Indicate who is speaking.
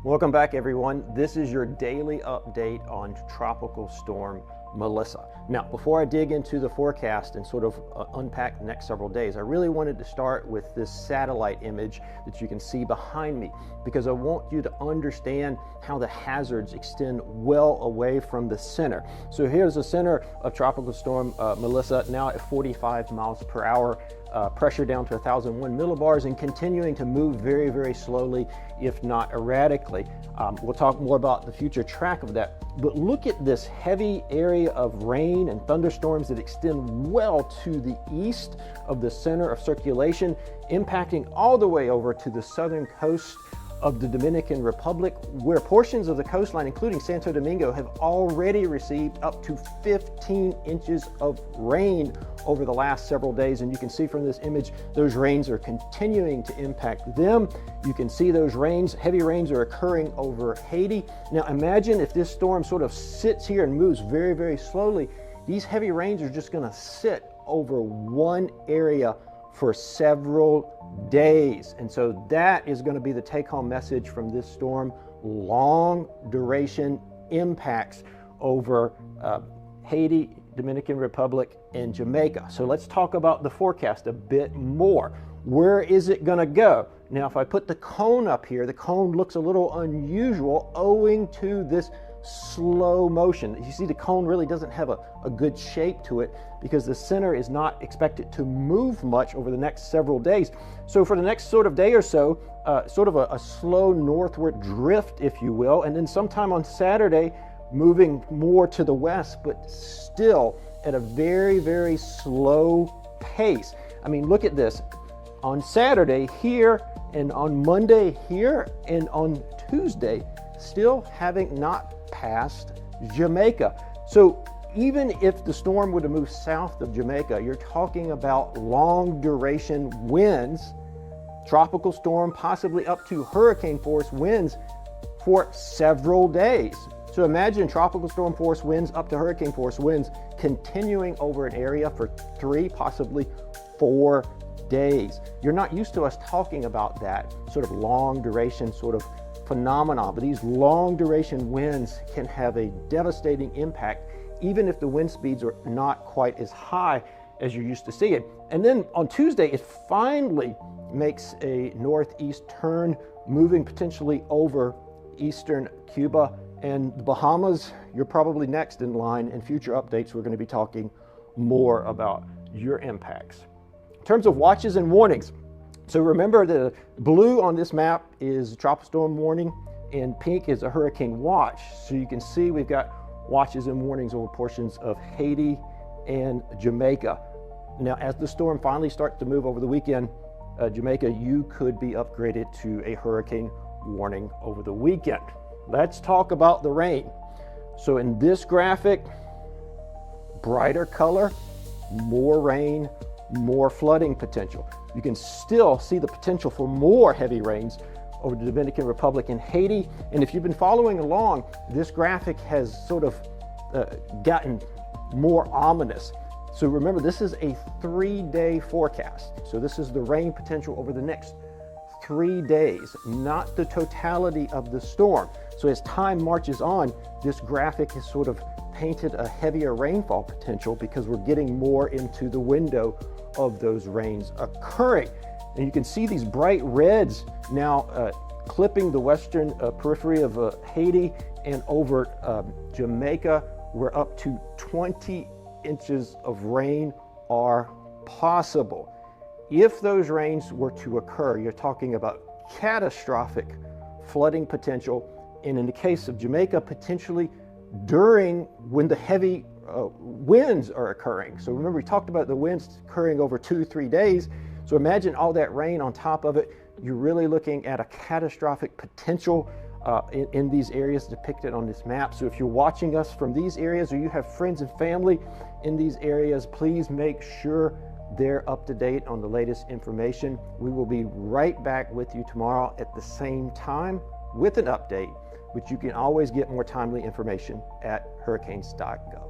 Speaker 1: Welcome back, everyone. This is your daily update on Tropical Storm Melissa. Now, before I dig into the forecast and sort of unpack the next several days, I really wanted to start with this satellite image that you can see behind me, because I want you to understand how the hazards extend well away from the center. So here's the center of Tropical Storm Melissa, now at 45 miles per hour. Pressure down to 1,001 millibars and continuing to move very, very slowly, if not erratically. We'll talk more about the future track of that. But look at this heavy area of rain and thunderstorms that extend well to the east of the center of circulation, impacting all the way over to the southern coast of the Dominican Republic, where portions of the coastline, including Santo Domingo, have already received up to 15 inches of rain over the last several days. And you can see from this image, those rains are continuing to impact them. You can see those rains, heavy rains, are occurring over Haiti. Now imagine if this storm sort of sits here and moves very, very slowly. These heavy rains are just gonna sit over one area for several days. And so that is going to be the take-home message from this storm: long duration impacts over Haiti, Dominican Republic, and Jamaica. So let's talk about the forecast a bit more. Where is it going to go? Now, if I put the cone up here, the cone looks a little unusual owing to this slow motion. You see, the cone really doesn't have a good shape to it because the center is not expected to move much over the next several days. So for the next sort of day or so, sort of a slow northward drift, if you will, and then sometime on Saturday, moving more to the west, but still at a very, very slow pace. I mean, look at this. On Saturday here, and on Monday here, and on Tuesday, still having not passed Jamaica. So even if the storm were to move south of Jamaica, you're talking about long duration winds, tropical storm, possibly up to hurricane force winds for several days. So imagine tropical storm force winds up to hurricane force winds continuing over an area for 3, possibly 4 days. You're not used to us talking about that sort of long duration sort of phenomena, but these long duration winds can have a devastating impact, even if the wind speeds are not quite as high as you're used to seeing. And then on Tuesday, it finally makes a northeast turn, moving potentially over eastern Cuba and the Bahamas. You're probably next in line. In future updates, we're going to be talking more about your impacts. In terms of watches and warnings, so remember, the blue on this map is tropical storm warning and pink is a hurricane watch. So you can see we've got watches and warnings over portions of Haiti and Jamaica. Now, as the storm finally starts to move over the weekend, Jamaica, you could be upgraded to a hurricane warning over the weekend. Let's talk about the rain. So in this graphic, brighter color, more rain, more flooding potential. You can still see the potential for more heavy rains over the Dominican Republic and Haiti. And if you've been following along, this graphic has sort of gotten more ominous. So remember, this is a 3-day forecast. So this is the rain potential over the next 3 days, not the totality of the storm. So as time marches on, this graphic has sort of painted a heavier rainfall potential because we're getting more into the window of those rains occurring. And you can see these bright reds now clipping the western periphery of Haiti and over Jamaica, where up to 20 inches of rain are possible. If those rains were to occur, you're talking about catastrophic flooding potential, and in the case of Jamaica, potentially during when the heavy winds are occurring. So remember, we talked about the winds occurring over 2-3 days. So imagine all that rain on top of it. You're really looking at a catastrophic potential in these areas depicted on this map. So if you're watching us from these areas or you have friends and family in these areas, please make sure they're up to date on the latest information. We will be right back with you tomorrow at the same time with an update, but you can always get more timely information at hurricanes.gov.